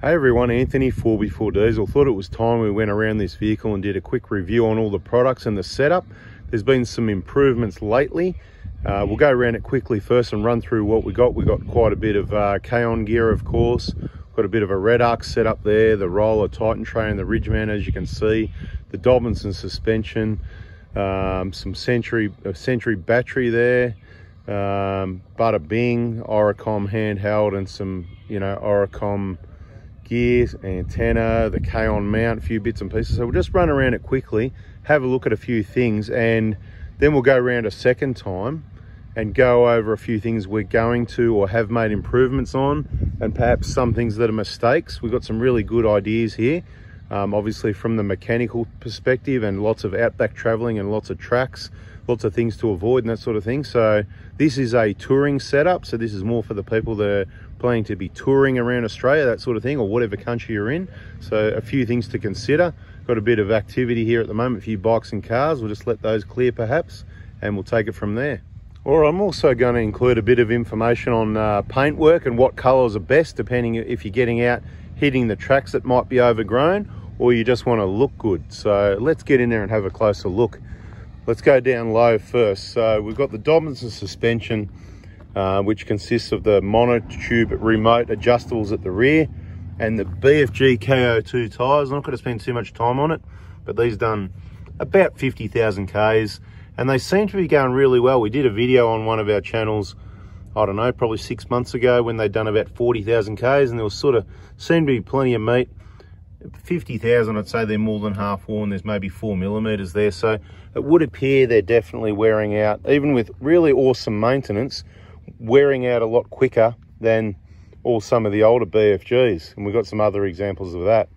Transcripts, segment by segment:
Hey everyone, Anthony, 4x4 Diesel. Thought it was time we went around this vehicle and did a quick review on all the products and the setup. There's been some improvements lately. We'll go around it quickly first and run through what we got. We got quite a bit of K-On gear, of course. Got a bit of a red arc set up there, the roller Titan tray and the Ridgeman, as you can see. The Dobinson suspension, some Century battery there. Bada bing, Oricom handheld, and some, Oricom gear, antenna, the K-On mount, a few bits and pieces. So we'll just run around it quickly, have a look at a few things, and then we'll go around a second time and go over a few things we're going to or have made improvements on, and perhaps some things that are mistakes. We've got some really good ideas here, obviously from the mechanical perspective, and lots of outback traveling and lots of tracks, lots of things to avoid and that sort of thing. So this is a touring setup, so this is more for the people that are planning to be touring around Australia, that sort of thing, or whatever country you're in. So a few things to consider. Got a bit of activity here at the moment, a few bikes and cars. We'll just let those clear perhaps, and we'll take it from there. Or I'm also going to include a bit of information on paintwork and what colours are best, depending if you're getting out hitting the tracks that might be overgrown, or you just want to look good. So let's get in there and have a closer look. Let's go down low first. So we've got the Dobinson suspension, which consists of the monotube remote adjustables at the rear, and the BFG KO2 tyres. I'm not going to spend too much time on it, but these done about 50,000 Ks, and they seem to be going really well. We did a video on one of our channels, I don't know, probably 6 months ago, when they'd done about 40,000 Ks, and there was seemed to be plenty of meat. 50,000, I'd say they're more than half worn. There's maybe 4 millimeters there, so it would appear they're definitely wearing out, even with really awesome maintenance, wearing out a lot quicker than some of the older BFGs, and we've got some other examples of that.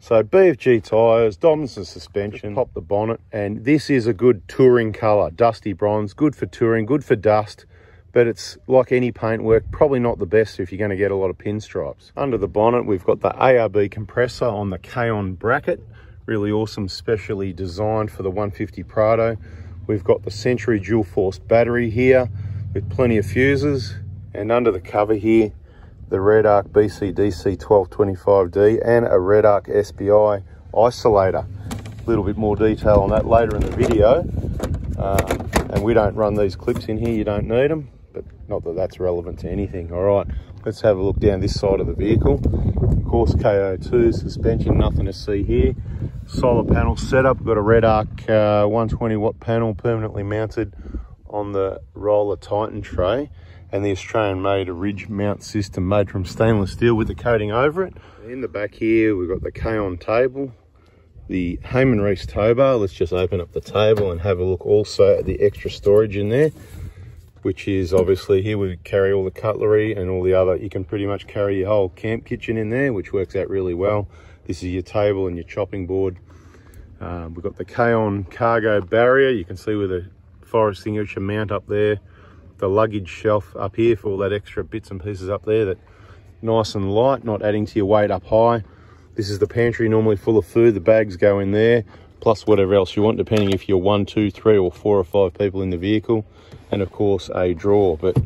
So BFG tyres, Dobinson suspension, pop the bonnet, and this is a good touring colour, dusty bronze, good for touring, good for dust, but it's like any paintwork, probably not the best if you're going to get a lot of pinstripes. Under the bonnet, we've got the ARB compressor on the K-On bracket, really awesome, specially designed for the 150 Prado. We've got the Century dual force battery here with plenty of fuses, and under the cover here, the Red Arc BC-DC 1225D and a Red Arc SPI isolator. A little bit more detail on that later in the video, and we don't run these clips in here, you don't need them, but not that that's relevant to anything. All right, let's have a look down this side of the vehicle. Of course, KO2 suspension, nothing to see here. Solar panel setup, we've got a Red Arc 120 watt panel permanently mounted on the roller Titan tray, and the Australian made ridge mount system made from stainless steel with the coating over it. In the back here, we've got the K-On table, the Heyman Reese tow bar. Let's just open up the table and have a look also at the extra storage in there, which is obviously here we carry all the cutlery and all the other, you can pretty much carry your whole camp kitchen in there, which works out really well. This is your table and your chopping board. We've got the K-On cargo barrier. You can see with the fire extinguisher mount up there, the luggage shelf up here for all that extra bits and pieces up there, that nice and light, not adding to your weight up high. This is the pantry, normally full of food. The bags go in there, plus whatever else you want, depending if you're 1, 2, 3 or 4 or 5 people in the vehicle. And of course a drawer, but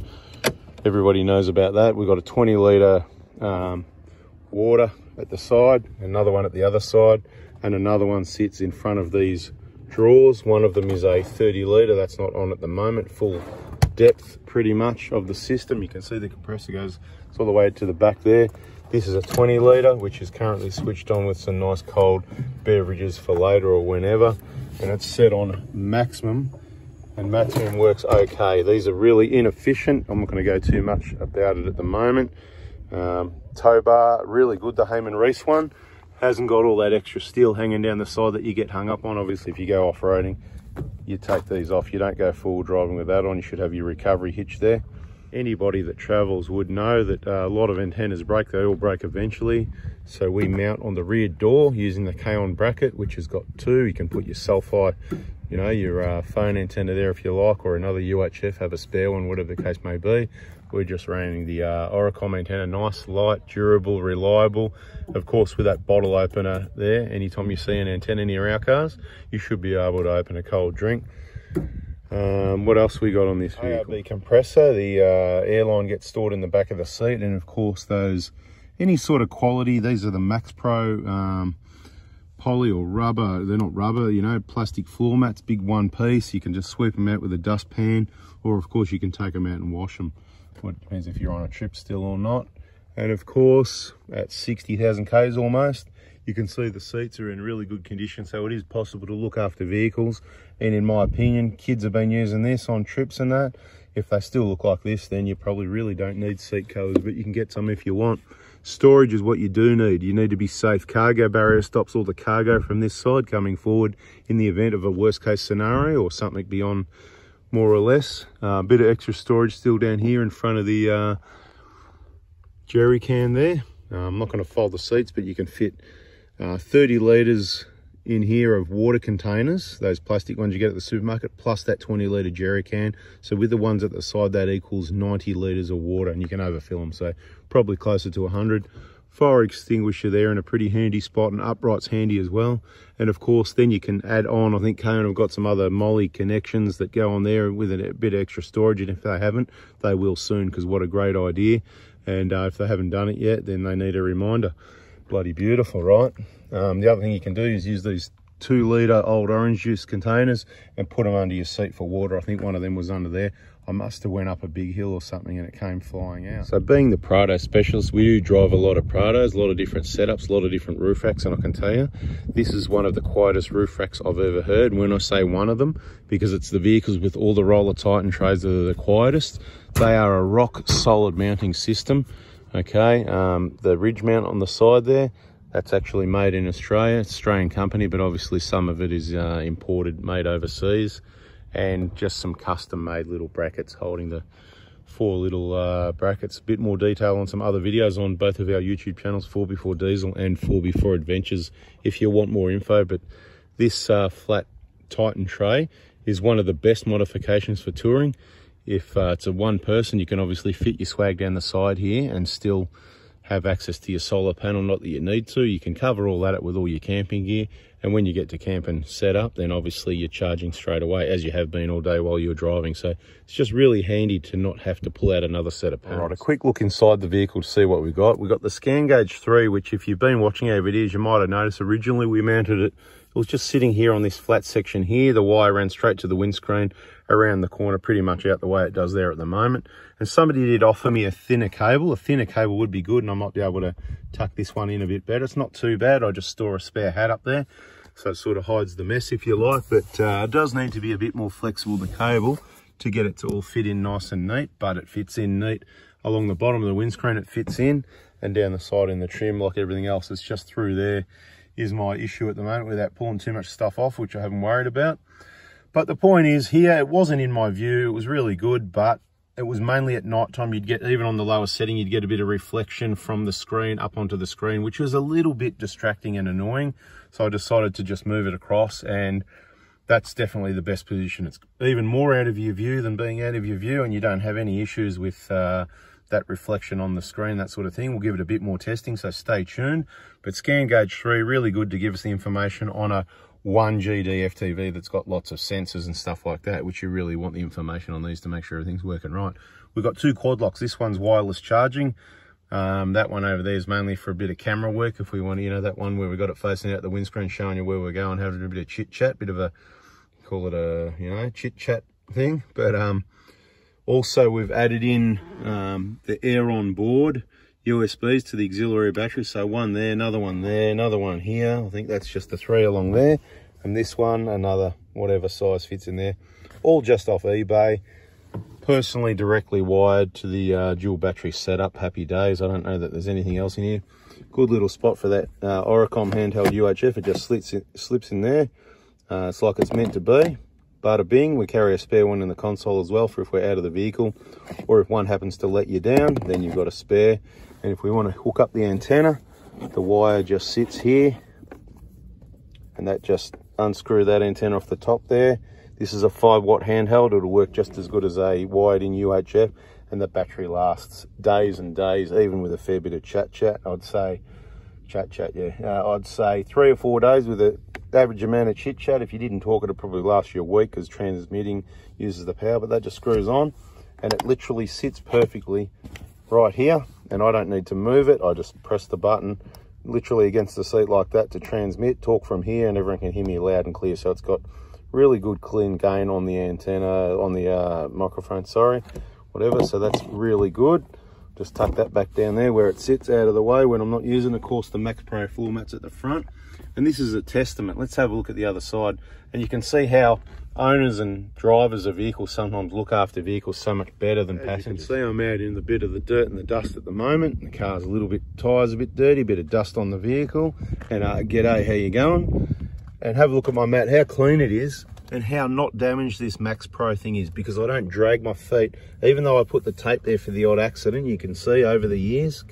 everybody knows about that. We've got a 20 litre water at the side, another one at the other side, and another one sits in front of these drawers. One of them is a 30 litre, that's not on at the moment, full depth pretty much of the system. You can see the compressor goes all the way to the back there. This is a 20 litre, which is currently switched on with some nice cold beverages for later or whenever, and it's set on maximum, and maximum works okay. These are really inefficient. I'm not going to go too much about it at the moment. Tow bar, really good. The Heyman Reese one hasn't got all that extra steel hanging down the side that you get hung up on. Obviously, if you go off-roading, you take these off. You don't go full driving with that on. You should have your recovery hitch there. Anybody that travels would know that a lot of antennas break. They all break eventually. So we mount on the rear door using the K-On bracket, which has got 2. You can put your sulfide, your phone antenna there if you like, or another UHF, have a spare one, whatever the case may be. We're just running the Oricom antenna, nice, light, durable, reliable. Of course, with that bottle opener there, anytime you see an antenna near our cars, you should be able to open a cold drink. What else we got on this vehicle? The compressor, the airline gets stored in the back of the seat, and of course those any sort of quality. These are the Max Pro poly or rubber. They're not rubber, you know, plastic floor mats, big one piece. You can just sweep them out with a dustpan, or of course you can take them out and wash them. Well, it depends if you're on a trip still or not. And of course, at 60,000 Ks almost, you can see the seats are in really good condition, so it is possible to look after vehicles. And in my opinion, kids have been using this on trips and that. If they still look like this, then you probably really don't need seat covers, but you can get some if you want. Storage is what you do need. You need to be safe. Cargo barrier stops all the cargo from this side coming forward in the event of a worst case scenario or something beyond more or less. A bit of extra storage still down here in front of the jerry can there. I'm not going to fold the seats, but you can fit 30 litres in here of water containers, those plastic ones you get at the supermarket, plus that 20 litre jerry can. So with the ones at the side, that equals 90 litres of water, and you can overfill them, so probably closer to 100. Fire extinguisher there in a pretty handy spot, and upright's handy as well. And of course, then you can add on, I think Conan have got some other molly connections that go on there with a bit of extra storage, and if they haven't, they will soon, because what a great idea. And if they haven't done it yet, then they need a reminder. Bloody beautiful, right? The other thing you can do is use these 2 litre old orange juice containers and put them under your seat for water. I think one of them was under there. I must have went up a big hill or something and it came flying out. So being the Prado specialist, we do drive a lot of Prados, a lot of different setups, a lot of different roof racks, and I can tell you, this is one of the quietest roof racks I've ever heard. When I say one of them, because it's the vehicles with all the roller Titan trays that are the quietest. They are a rock solid mounting system. Okay, the ridge mount on the side there, that's actually made in Australia. It's an Australian company, but obviously some of it is imported, made overseas. And just some custom made little brackets holding the 4 little brackets. A bit more detail on some other videos on both of our YouTube channels, 4x4 Diesel and 4x4 Adventures, if you want more info. But this flat Titan tray is one of the best modifications for touring. If it's a one person, you can obviously fit your swag down the side here and still have access to your solar panel, not that you need to. You can cover all that with all your camping gear, and when you get to camp and set up, then obviously you're charging straight away, as you have been all day while you're driving. So it's just really handy to not have to pull out another set of panels. All right, a quick look inside the vehicle to see what we've got. We've got the Scan Gauge 3, which if you've been watching our videos, you might have noticed originally we mounted it. It was just sitting here on this flat section here. The wire ran straight to the windscreen, around the corner, pretty much out the way it does there at the moment. And somebody did offer me a thinner cable. A thinner cable would be good, and I might be able to tuck this one in a bit better. It's not too bad. I just store a spare hat up there, so it sort of hides the mess, if you like. But it does need to be a bit more flexible, the cable, to get it to all fit in nice and neat. But it fits in neat along the bottom of the windscreen. It fits in, and down the side in the trim like everything else. It's just through there is my issue at the moment, without pulling too much stuff off, which I haven't worried about. But the point is here, it wasn't in my view. It was really good, but it was mainly at night time. You'd get, even on the lower setting, you'd get a bit of reflection from the screen up onto the screen, which was a little bit distracting and annoying. So I decided to just move it across, and that's definitely the best position. It's even more out of your view than being out of your view, and you don't have any issues with that reflection on the screen, that sort of thing. We'll give it a bit more testing, so stay tuned. But Scan Gauge 3, really good to give us the information on a 1GD FTV that's got lots of sensors and stuff like that, which you really want the information on these to make sure everything's working right. We've got 2 quad locks. This one's wireless charging. That one over there is mainly for a bit of camera work. If we want, you know, that one where we got it facing out the windscreen, showing you where we're going, having a bit of chit chat, bit of a, call it a, you know, chit chat thing. But also we've added in the air on board USBs to the auxiliary battery. So one there, another one there, another one here. I think that's just the 3 along there. And this one, another whatever size fits in there. All just off eBay. Personally directly wired to the dual battery setup. Happy days. I don't know that there's anything else in here. Good little spot for that Oricom handheld UHF. It just slips in there. It's like it's meant to be. Bada bing. We carry a spare one in the console as well for if we're out of the vehicle, or if one happens to let you down, then you've got a spare. And if we want to hook up the antenna, the wire just sits here, and that just unscrew that antenna off the top there. This is a 5-watt handheld. It'll work just as good as a wired in UHF, and the battery lasts days and days, even with a fair bit of chat. I'd say I'd say 3 or 4 days with the average amount of chit chat. If you didn't talk, it'll probably last you a week, because transmitting uses the power. But that just screws on, and it literally sits perfectly right here and I don't need to move it. I just press the button literally against the seat like that to transmit, talk from here, and everyone can hear me loud and clear. So it's got really good clean gain on the antenna, on the microphone, sorry, whatever. So that's really good. Just tuck that back down there where it sits out of the way when I'm not using, of course, the Max Pro floor mats at the front. And this is a testament. Let's have a look at the other side. And you can see how owners and drivers of vehicles sometimes look after vehicles so much better than passengers. You can see I'm out in the bit of the dirt and the dust at the moment. The car's a little bit, tyres a bit dirty, a bit of dust on the vehicle. And g'day, how you going? And have a look at my mat, how clean it is and how not damaged this Max Pro thing is, because I don't drag my feet. Even though I put the tape there for the odd accident, you can see over the years,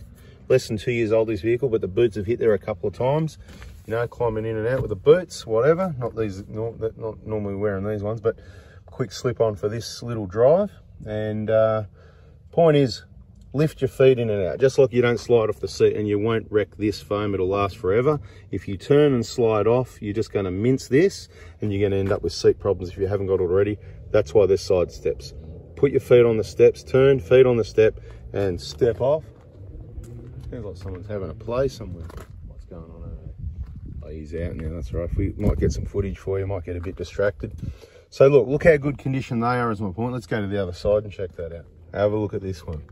less than 2 years old this vehicle, but the boots have hit there a couple of times. You know, climbing in and out with the boots, whatever. Not these, not normally wearing these ones, but quick slip on for this little drive. And point is, lift your feet in and out, just like you don't slide off the seat, and you won't wreck this foam. It'll last forever. If you turn and slide off, you're just going to mince this, and you're going to end up with seat problems if you haven't got it already. That's why there's side steps. Put your feet on the steps, turn, feet on the step, and step off. Sounds like someone's having a play somewhere. What's going on over there? Oh, he's out now, that's right. We might get some footage for you, might get a bit distracted. So look how good condition they are is my point. Let's go to the other side and check that out. Have a look at this one.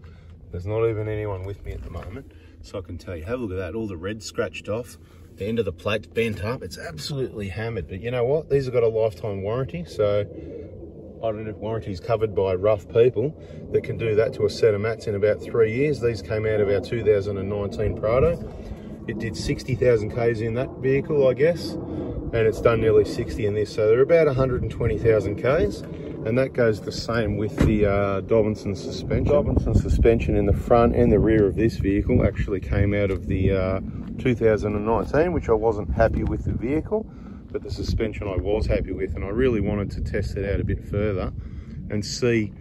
There's not even anyone with me at the moment, so I can tell you. Have a look at that, all the red scratched off. The end of the plate's bent up. It's absolutely hammered, but you know what? These have got a lifetime warranty, so I don't know if warranty's covered by rough people that can do that to a set of mats in about 3 years. These came out of our 2019 Prado. It did 60,000 Ks in that vehicle, I guess, and it's done nearly 60 in this, so they're about 120,000 Ks. And that goes the same with the Dobinson suspension. Dobinson suspension in the front and the rear of this vehicle actually came out of the 2019, which I wasn't happy with the vehicle, but the suspension I was happy with, and I really wanted to test it out a bit further and see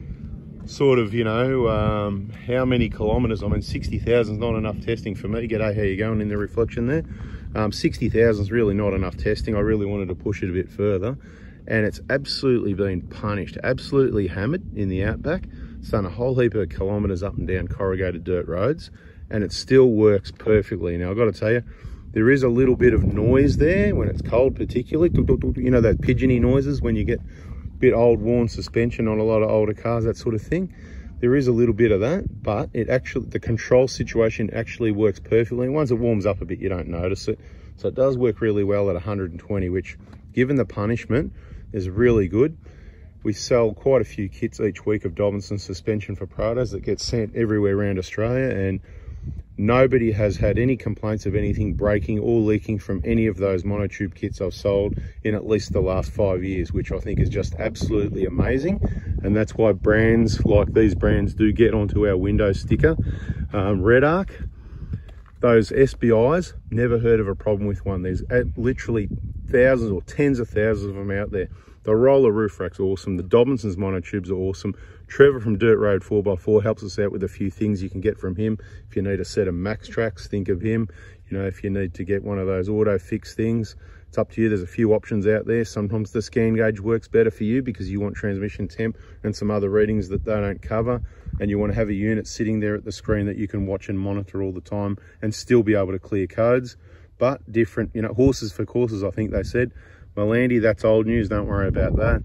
sort of, you know, how many kilometres. I mean, 60,000 is not enough testing for me. G'day, how you going in the reflection there? 60,000 is really not enough testing. I really wanted to push it a bit further. And it's absolutely been punished, absolutely hammered in the outback. It's done a whole heap of kilometres up and down corrugated dirt roads, and it still works perfectly. Now, I've got to tell you, there is a little bit of noise there when it's cold, particularly. You know, those pigeony noises when you get a bit old, worn suspension on a lot of older cars, that sort of thing. There is a little bit of that, but it actually, the control situation actually works perfectly. And once it warms up a bit, you don't notice it. So it does work really well at 120, which, given the punishment, is really good. We sell quite a few kits each week of Dobinson suspension for Prados that get sent everywhere around Australia, and nobody has had any complaints of anything breaking or leaking from any of those monotube kits I've sold in at least the last 5 years, which I think is just absolutely amazing. And that's why brands like these brands do get onto our window sticker. Red Arc, those SBIs, never heard of a problem with one. There's literally thousands or tens of thousands of them out there. The roller roof rack's awesome. The Dobinson's monotubes are awesome. Trevor from Dirt Road 4x4 helps us out with a few things you can get from him. If you need a set of Max Tracks, think of him. You know, if you need to get one of those auto fix things, it's up to you. There's a few options out there. Sometimes the scan gauge works better for you because you want transmission temp and some other readings that they don't cover, and you want to have a unit sitting there at the screen that you can watch and monitor all the time and still be able to clear codes. But different, you know, horses for courses, I think they said. Melandy, that's old news, don't worry about that.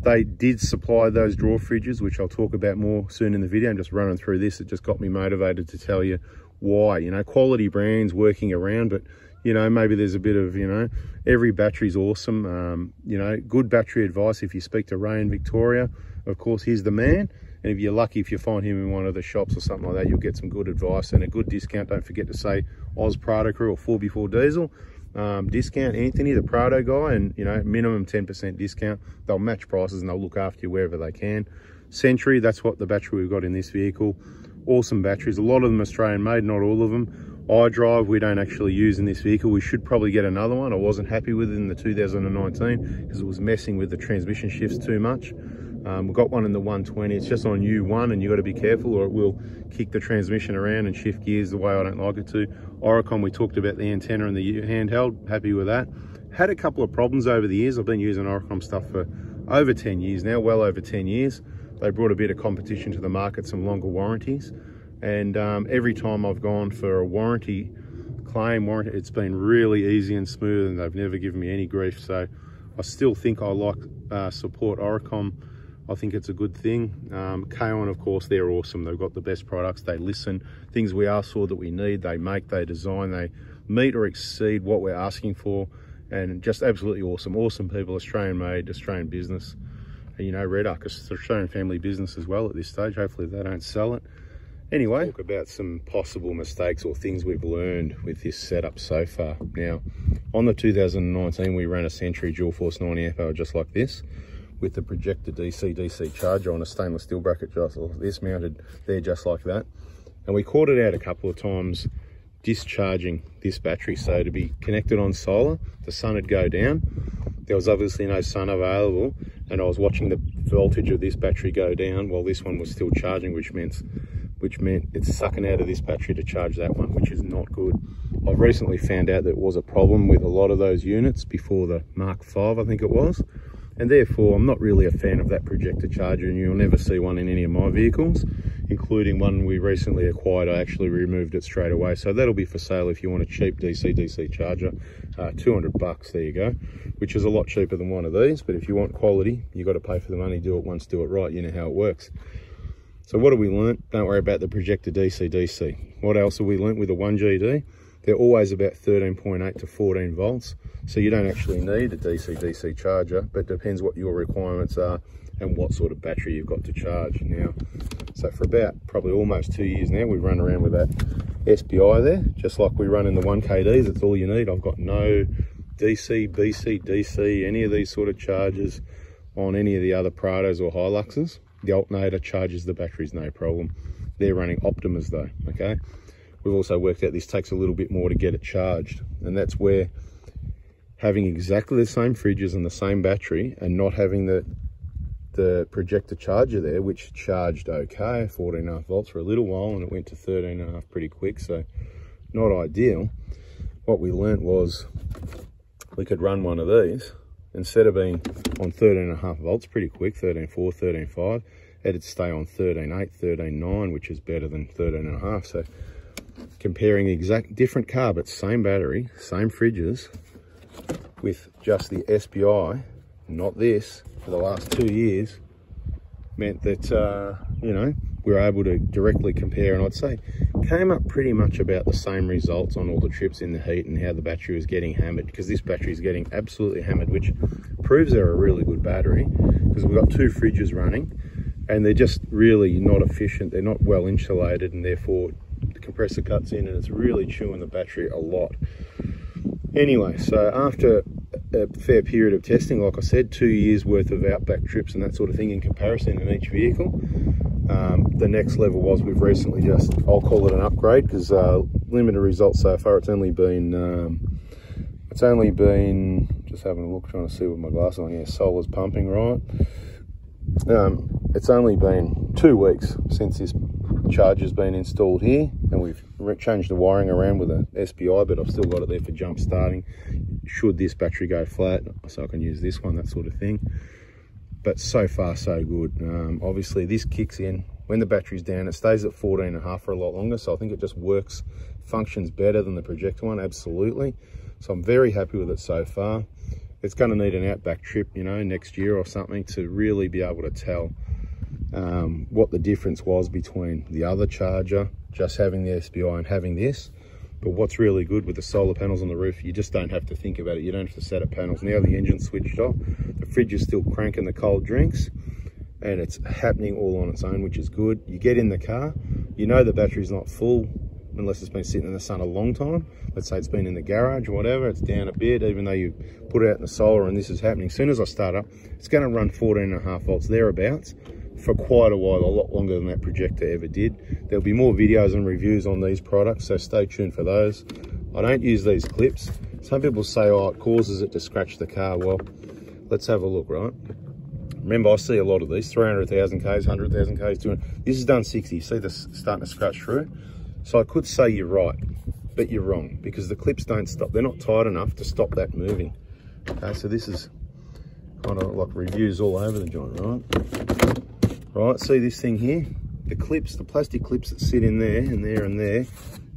They did supply those drawer fridges, which I'll talk about more soon in the video. I'm just running through this. It just got me motivated to tell you why. You know, quality brands working around, but, you know, maybe there's a bit of, you know, every battery's awesome. You know, good battery advice. If you speak to Ray in Victoria, of course, he's the man. And if you're lucky, if you find him in one of the shops or something like that, you'll get some good advice and a good discount. Don't forget to say Oz Prado Crew or 4x4 Diesel. Discount Anthony, the Prado guy, and, you know, minimum 10% discount. They'll match prices and they'll look after you wherever they can. Century, that's what the battery we've got in this vehicle. Awesome batteries. A lot of them Australian made, not all of them. iDrive, we don't actually use in this vehicle. We should probably get another one. I wasn't happy with it in the 2019 because it was messing with the transmission shifts too much. We've got one in the 120. It's just on U1, and you've got to be careful or it will kick the transmission around and shift gears the way I don't like it to. Oricon, we talked about the antenna and the handheld. Happy with that. Had a couple of problems over the years. I've been using Oricon stuff for over 10 years now, well over 10 years. They brought a bit of competition to the market, some longer warranties. And every time I've gone for a warranty claim, it's been really easy and smooth, and they've never given me any grief. So I still think I like support Oricom. I think it's a good thing. K-On, of course, they're awesome. They've got the best products. They listen. Things we ask for that we need, they make, they design, they meet or exceed what we're asking for. And just absolutely awesome. Awesome people, Australian made, Australian business. And, you know, Red Arc, it's Australian family business as well at this stage. Hopefully they don't sell it. Anyway, talk about some possible mistakes or things we've learned with this setup so far. Now, on the 2019, we ran a Century Dual Force 90 amp hour just like this, with the projector DC charger on a stainless steel bracket just like this, mounted there just like that. And we caught it out a couple of times discharging this battery. So to be connected on solar, the sun would go down. There was obviously no sun available, and I was watching the voltage of this battery go down while this one was still charging, which meant it's sucking out of this battery to charge that one, which is not good. I've recently found out that it was a problem with a lot of those units before the Mark V, I think it was. And therefore, I'm not really a fan of that projector charger, and you'll never see one in any of my vehicles, including one we recently acquired. I actually removed it straight away. So that'll be for sale if you want a cheap DC charger. 200 bucks, there you go, which is a lot cheaper than one of these. But if you want quality, you've got to pay for the money. Do it once, do it right. You know how it works. So what have we learnt? Don't worry about the projector DC. What else have we learnt with the 1GD? They're always about 13.8 to 14 volts. So you don't actually need a DC charger, but it depends what your requirements are and what sort of battery you've got to charge. Now, so for about probably almost 2 years now, we've run around with that SPI there, just like we run in the 1KDs. That's all you need. I've got no DC, BC, DC, any of these sort of chargers on any of the other Prados or Hiluxes. The alternator charges the batteries, no problem. They're running Optimas though, okay? We've also worked out this takes a little bit more to get it charged, and that's where having exactly the same fridges and the same battery and not having the projector charger there, which charged okay, 14.5 volts for a little while, and it went to 13.5 pretty quick, so not ideal. What we learnt was we could run one of these, instead of being on 13.5 volts pretty quick, 13.4, 13.5, it'd stay on 13.8, 13.9, which is better than 13.5. So comparing exact different car, but same battery, same fridges, with just the SPI, not this, for the last 2 years, meant that, you know, we were able to directly compare, and I'd say came up pretty much about the same results on all the trips in the heat and how the battery was getting hammered, because this battery is getting absolutely hammered, which proves they're a really good battery, because we've got 2 fridges running and they're just really not efficient. They're not well insulated, and therefore the compressor cuts in and it's really chewing the battery a lot. Anyway, so after a fair period of testing, like I said, 2 years worth of outback trips and that sort of thing in comparison in each vehicle, the next level was we've recently just, I'll call it an upgrade, because limited results so far. It's only been just having a look, trying to see with my glasses on. Yeah, solar's pumping, right? It's only been 2 weeks since this charger's been installed here, and we've changed the wiring around with a SPI, but I've still got it there for jump starting should this battery go flat, so I can use this one, that sort of thing. But so far so good. Obviously this kicks in when the battery's down. It stays at 14.5 for a lot longer, so I think it just works, functions better than the projector one, absolutely. So I'm very happy with it so far. It's going to need an outback trip, you know, next year or something, to really be able to tell what the difference was between the other charger, just having the SPI, and having this. But what's really good with the solar panels on the roof, you just don't have to think about it. You don't have to set up panels. Now the engine's switched off, the fridge is still cranking the cold drinks, and it's happening all on its own, which is good. You get in the car, you know the battery's not full unless it's been sitting in the sun a long time. Let's say it's been in the garage or whatever, it's down a bit, even though you put it out in the solar and this is happening. As soon as I start up, it's going to run 14.5 volts thereabouts for quite a while, a lot longer than that projector ever did. There'll be more videos and reviews on these products, so stay tuned for those. I don't use these clips. Some people say, oh, it causes it to scratch the car. Well, let's have a look, right? Remember, I see a lot of these, 300,000 Ks, 100,000 Ks, 200. This is done 60. See this starting to scratch through? So I could say you're right, but you're wrong, because the clips don't stop. They're not tight enough to stop that moving. Okay, so this is kind of like reviews all over the joint, right? Right, see this thing here? the clips, the plastic clips that sit in there and there and there,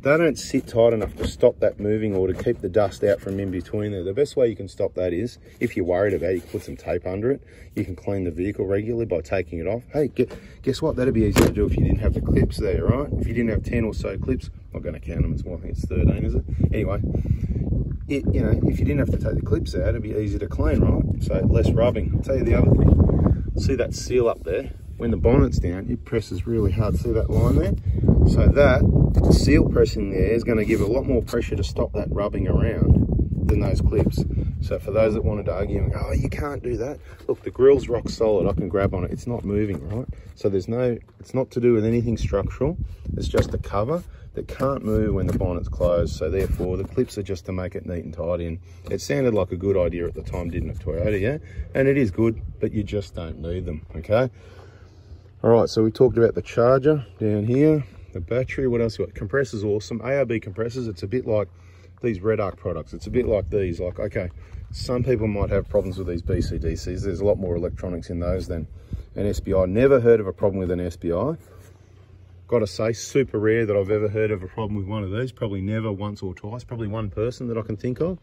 they don't sit tight enough to stop that moving or to keep the dust out from in between there. The best way you can stop that is, if you're worried about it, you can put some tape under it. You can clean the vehicle regularly by taking it off. Hey, guess what? That'd be easy to do if you didn't have the clips there, right? If you didn't have 10 or so clips, I'm not going to count them, it's more, I think it's 13, is it? Anyway, you know, if you didn't have to take the clips out, it'd be easy to clean, right? So less rubbing. I'll tell you the other thing. See that seal up there? When the bonnet's down, it presses really hard. See that line there? So that seal pressing there is going to give a lot more pressure to stop that rubbing around than those clips. So for those that wanted to argue, oh, you can't do that. Look, the grill's rock solid. I can grab on it. It's not moving, right? So there's no, it's not to do with anything structural. It's just a cover that can't move when the bonnet's closed. So therefore, the clips are just to make it neat and tight in. It sounded like a good idea at the time, didn't it, Toyota? Yeah, and it is good, but you just don't need them, okay? All right, so we talked about the charger down here, the battery. What else we got? Compressor's awesome. ARB compressors, it's a bit like these Red Arc products. It's a bit like these. Like, okay, some people might have problems with these BCDCs. There's a lot more electronics in those than an SBI. Never heard of a problem with an SBI. Got to say, super rare that I've ever heard of a problem with one of these. Probably never, once or twice. Probably one person that I can think of.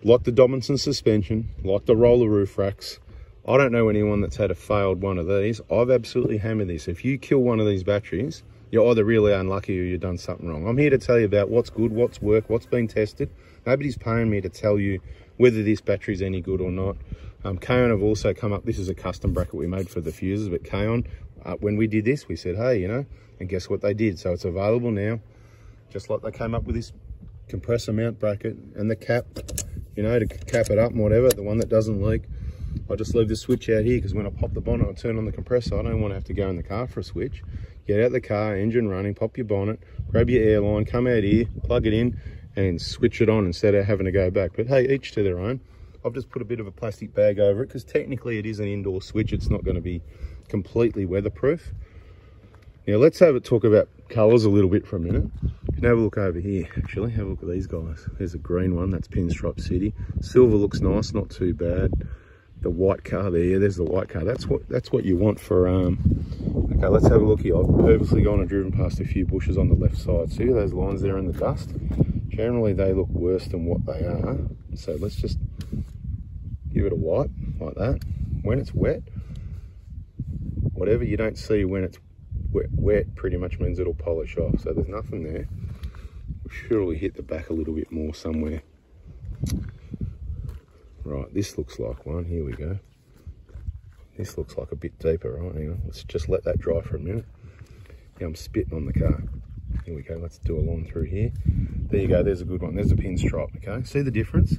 Like the Dobinson suspension, like the roller roof racks. I don't know anyone that's had a failed one of these. I've absolutely hammered this. If you kill one of these batteries, you're either really unlucky or you've done something wrong. I'm here to tell you about what's good, what's worked, what's been tested. Nobody's paying me to tell you whether this battery's any good or not. Kaon have also come up, this is a custom bracket we made for the fuses, but Kaon, when we did this, we said, hey, you know, and guess what they did? So it's available now, just like they came up with this compressor mount bracket and the cap, you know, to cap it up and whatever, the one that doesn't leak. I just leave the switch out here because when I pop the bonnet and turn on the compressor, I don't want to have to go in the car for a switch. Get out the car, engine running, pop your bonnet, grab your air line, come out here, plug it in and switch it on instead of having to go back. But hey, each to their own. I've just put a bit of a plastic bag over it because technically it is an indoor switch. It's not going to be completely weatherproof. Now let's talk about colours a little bit for a minute. You can have a look over here, actually. Have a look at these guys. There's a green one, that's Pinstripe City. Silver looks nice, not too bad. The white car there, yeah, there's the white car. That's what you want for okay, let's have a look here. I've purposely gone and driven past a few bushes on the left side. See those lines there in the dust? Generally they look worse than what they are. So let's just give it a wipe like that. When it's wet, whatever you don't see when it's wet pretty much means it'll polish off. So there's nothing there. We'll surely hit the back a little bit more somewhere. Right, this looks like one. Here we go. This looks like a bit deeper, right? Hang on, let's just let that dry for a minute. Yeah, I'm spitting on the car. Here we go, let's do a line through here. There you go, there's a good one. There's a pinstripe, okay? See the difference?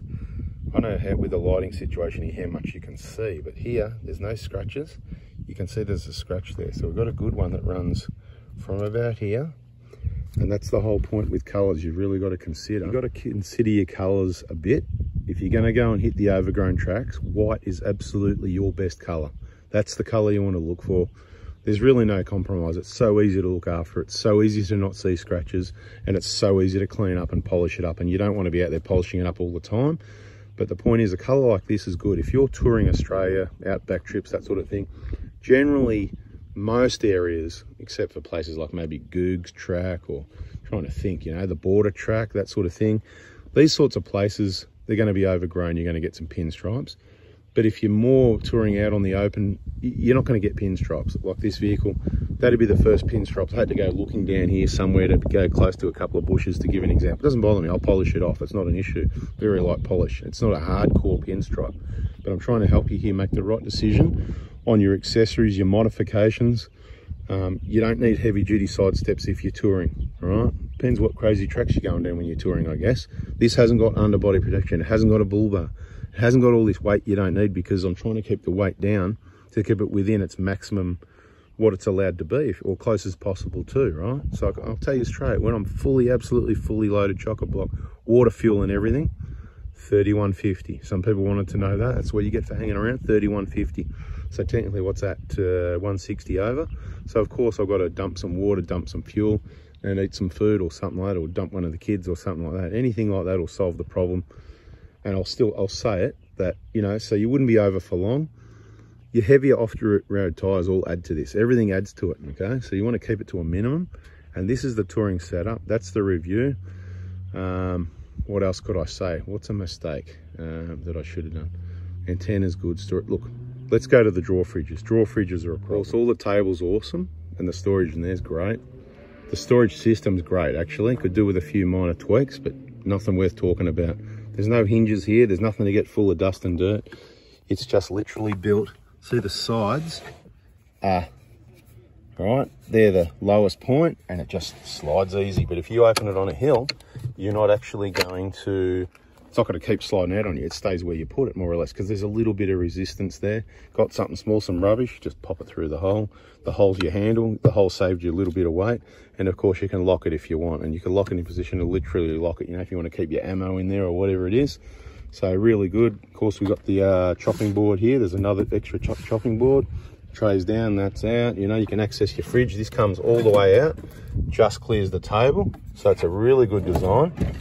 I don't know how, with the lighting situation here, how much you can see, but here, there's no scratches. You can see there's a scratch there. So we've got a good one that runs from about here. And that's the whole point with colours. You've really got to consider. You've got to consider your colours a bit. If you're going to go and hit the overgrown tracks, white is absolutely your best colour. That's the colour you want to look for. There's really no compromise. It's so easy to look after. It's so easy to not see scratches, and it's so easy to clean up and polish it up. And you don't want to be out there polishing it up all the time. But the point is, a colour like this is good. If you're touring Australia, outback trips, that sort of thing, generally most areas, except for places like maybe Goog's track or trying to think, you know, the border track, that sort of thing, these sorts of places, they're going to be overgrown. You're going to get some pinstripes. But if you're more touring out on the open, you're not going to get pinstripes. Like this vehicle, that'd be the first pinstripes. I had to go looking down here somewhere to go close to a couple of bushes to give an example. It doesn't bother me. I'll polish it off. It's not an issue. Very light polish. It's not a hardcore pinstripe. But I'm trying to help you here make the right decision on your accessories, your modifications. You don't need heavy duty side steps if you're touring, all right? Depends what crazy tracks you're going down when you're touring, I guess. This hasn't got underbody protection. It hasn't got a bull bar. It hasn't got all this weight you don't need because I'm trying to keep the weight down to keep it within its maximum, what it's allowed to be, or close as possible to, right? So I'll tell you straight, when I'm absolutely fully loaded chocolate block, water, fuel and everything, 3150. Some people wanted to know that. That's what you get for hanging around, 3150. So technically what's that, 160 over. So of course I've got to dump some water, dump some fuel and eat some food or something like that, or dump one of the kids or something like that. Anything like that will solve the problem. And I'll say it, that, you know, so you wouldn't be over for long. Your heavier off-road tyres all add to this. Everything adds to it, okay? So you want to keep it to a minimum. And this is the touring setup. That's the review. What else could I say? What's a mistake that I should have done? Antenna's good. Look, let's go to the drawer fridges. Drawer fridges are a problem. All the table's awesome, and the storage in there's great. The storage system's great, actually. Could do with a few minor tweaks, but nothing worth talking about. There's no hinges here. There's nothing to get full of dust and dirt. It's just literally built. See, the sides are, right, they're the lowest point, and it just slides easy. But if you open it on a hill, you're not actually going to, it's not going to keep sliding out on you. It stays where you put it, more or less, because there's a little bit of resistance there. Got something small, some rubbish, just pop it through the hole. The hole's your handle. The hole saved you a little bit of weight. And of course, you can lock it if you want, and you can lock it in position to literally lock it, you know, if you want to keep your ammo in there or whatever it is. So really good. Of course, we've got the chopping board here. There's another extra chopping board. Trays down, that's out. You know, you can access your fridge. This comes all the way out, just clears the table. So it's a really good design.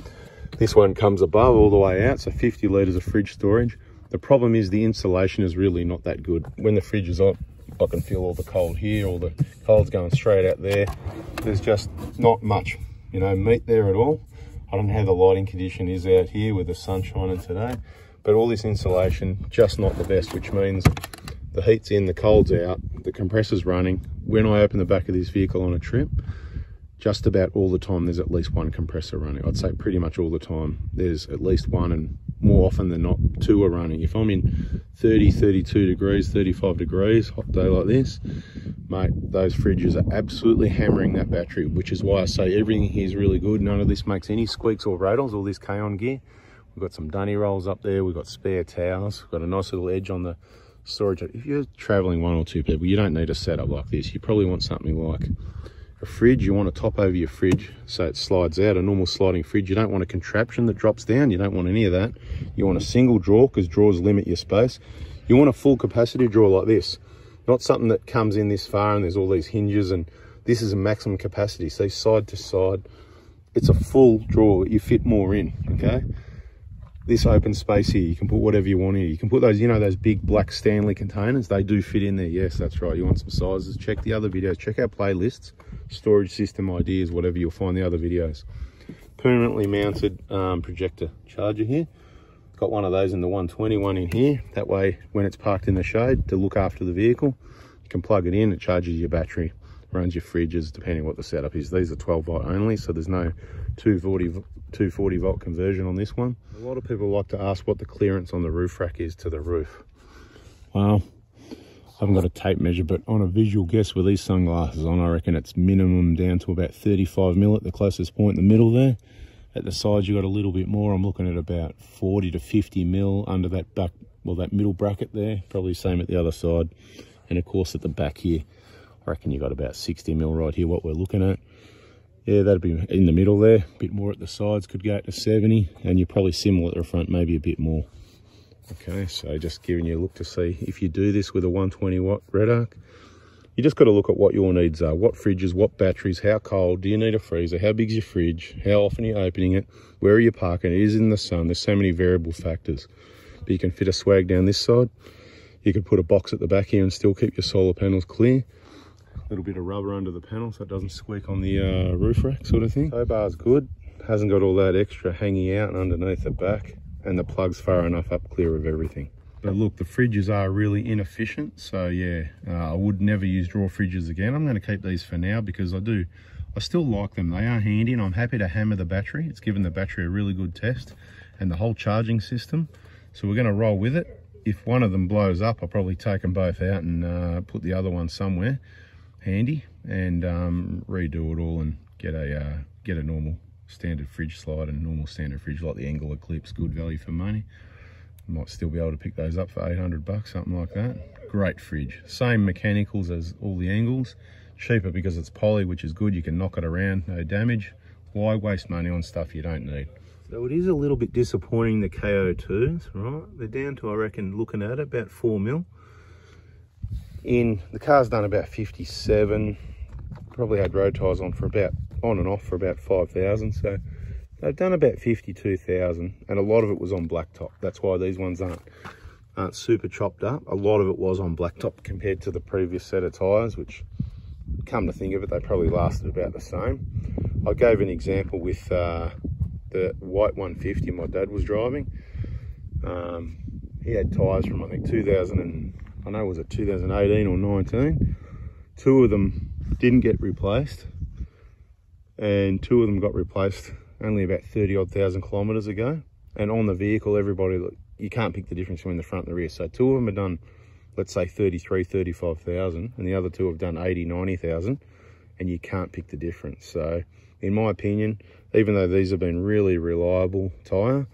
This one comes above all the way out, so 50 litres of fridge storage. The problem is the insulation is really not that good. When the fridge is on, I can feel all the cold here, all the cold's going straight out there. There's just not much, you know, meat there at all. I don't know how the lighting condition is out here with the sun shining today, but all this insulation, just not the best, which means the heat's in, the cold's out, the compressor's running. When I open the back of this vehicle on a trip, just about all the time there's at least one compressor running. I'd say pretty much all the time there's at least one, and more often than not, two are running. If I'm in 30, 32 degrees, 35 degrees, hot day like this, mate, those fridges are absolutely hammering that battery, which is why I say everything here is really good. None of this makes any squeaks or rattles, all this K-on gear. We've got some dunny rolls up there. We've got spare towels. We've got a nice little edge on the storage. If you're traveling one or two people, you don't need a setup like this. You probably want something like a fridge. You want to top over your fridge so it slides out, a normal sliding fridge. You don't want a contraption that drops down. You don't want any of that. You want a single drawer, because drawers limit your space. You want a full capacity drawer like this, not something that comes in this far and there's all these hinges, and this is a maximum capacity. So side to side, it's a full drawer. You fit more in, okay? This open space here, you can put whatever you want here. You can put those, you know, those big black Stanley containers. They do fit in there. Yes, that's right. You want some sizes, check the other videos. Check our playlists, storage system ideas, whatever. You'll find the other videos. Permanently mounted projector charger here. Got one of those in the 120, one in here. That way, when it's parked in the shade to look after the vehicle, you can plug it in. It charges your battery, runs your fridges, depending what the setup is. These are 12 volt only, so there's no 240 volt conversion on this one. A lot of people like to ask what the clearance on the roof rack is to the roof. Well, I haven't got a tape measure, but on a visual guess with these sunglasses on, I reckon it's minimum down to about 35 mil at the closest point in the middle there. At the sides, you got a little bit more. I'm looking at about 40 to 50 mil under that back, well, that middle bracket there. Probably same at the other side. And of course at the back here, I reckon you got about 60 mil right here, what we're looking at. Yeah, that'd be in the middle there. A bit more at the sides, could go to 70, and you're probably similar at the front, maybe a bit more. Okay, so just giving you a look to see if you do this with a 120 watt red arc. You just got to look at what your needs are. What fridges, what batteries, how cold, do you need a freezer, how big's your fridge, how often are you opening it, where are you parking it, is it in the sun? There's so many variable factors. But you can fit a swag down this side. You could put a box at the back here and still keep your solar panels clear. A little bit of rubber under the panel so it doesn't squeak on the roof rack sort of thing. Tow bar's good. Hasn't got all that extra hanging out underneath the back, and the plug's far enough up clear of everything. But look, the fridges are really inefficient, so yeah, I would never use drawer fridges again. I'm going to keep these for now because I still like them. They are handy, and I'm happy to hammer the battery. It's given the battery a really good test, and the whole charging system. So we're going to roll with it. If one of them blows up, I'll probably take them both out and put the other one somewhere handy and redo it all and get a normal standard fridge slide and normal standard fridge like the Engel Eclipse. Good value for money. Might still be able to pick those up for 800 bucks, something like that. Great fridge. Same mechanicals as all the Engels. Cheaper because it's poly, which is good. You can knock it around, no damage. Why waste money on stuff you don't need? So it is a little bit disappointing, the KO2s, right? They're down to, I reckon, looking at it, about 4 mil. The car's done about 57. Probably had road tyres on and off for about 5,000. So they've done about 52,000, and a lot of it was on blacktop. That's why these ones aren't aren't super chopped up. A lot of it was on blacktop compared to the previous set of tyres, which, come to think of it, they probably lasted about the same. I gave an example with the white 150 my dad was driving. He had tyres from, I think, 2018 or 19. 2 of them didn't get replaced, and 2 of them got replaced only about 30,000 kilometres ago. And on the vehicle, everybody, you can't pick the difference between the front and the rear. So 2 of them have done, let's say, 33, 35,000, and the other 2 have done 80, 90,000, and you can't pick the difference. So in my opinion, even though these have been really reliable tyre,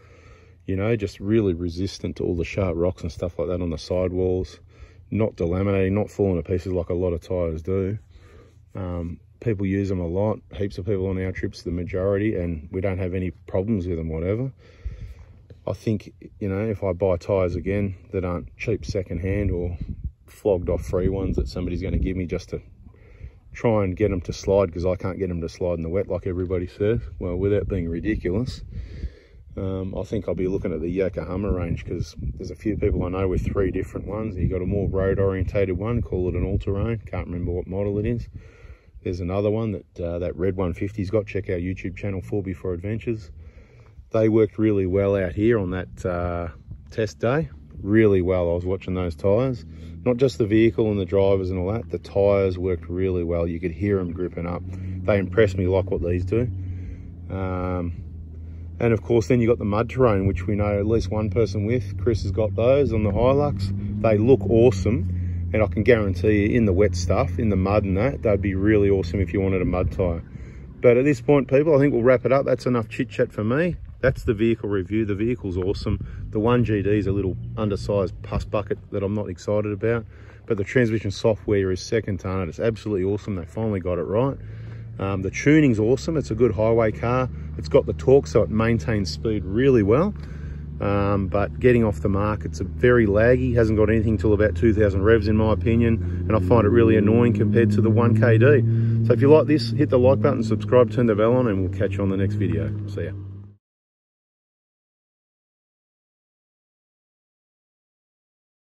you know, just really resistant to all the sharp rocks and stuff like that on the sidewalls, not delaminating, not falling to pieces like a lot of tyres do. People use them a lot, heaps of people on our trips, the majority, and we don't have any problems with them, whatever. I think, you know, if I buy tyres again that aren't cheap secondhand or flogged off free ones that somebody's going to give me just to try and get them to slide, because I can't get them to slide in the wet like everybody says, well, without being ridiculous, I think I'll be looking at the Yokohama range, because there's a few people I know with 3 different ones. You got a more road orientated one, call it an all-terrain, can't remember what model it is. There's another one that that red 150's got. Check our YouTube channel, 4x4 Adventures. They worked really well out here on that test day, really well. I was watching those tyres, not just the vehicle and the drivers and all that, the tyres worked really well. You could hear them gripping up. They impressed me like what these do. And of course, then you got the mud terrain, which we know at least one person with. Chris has got those on the Hilux. They look awesome, and I can guarantee you, in the wet stuff, in the mud and that, they'd be really awesome if you wanted a mud tyre. But at this point, people, I think we'll wrap it up. That's enough chit chat for me. That's the vehicle review. The vehicle's awesome. The 1GD is a little undersized pus bucket that I'm not excited about, but the transmission software is second to none. It's absolutely awesome. They finally got it right. The tuning's awesome. It's a good highway car. It's got the torque, so it maintains speed really well. But getting off the mark, it's a very laggy. Hasn't got anything till about 2,000 revs in my opinion, and I find it really annoying compared to the 1KD. So if you like this, hit the like button, subscribe, turn the bell on, and we'll catch you on the next video. See ya.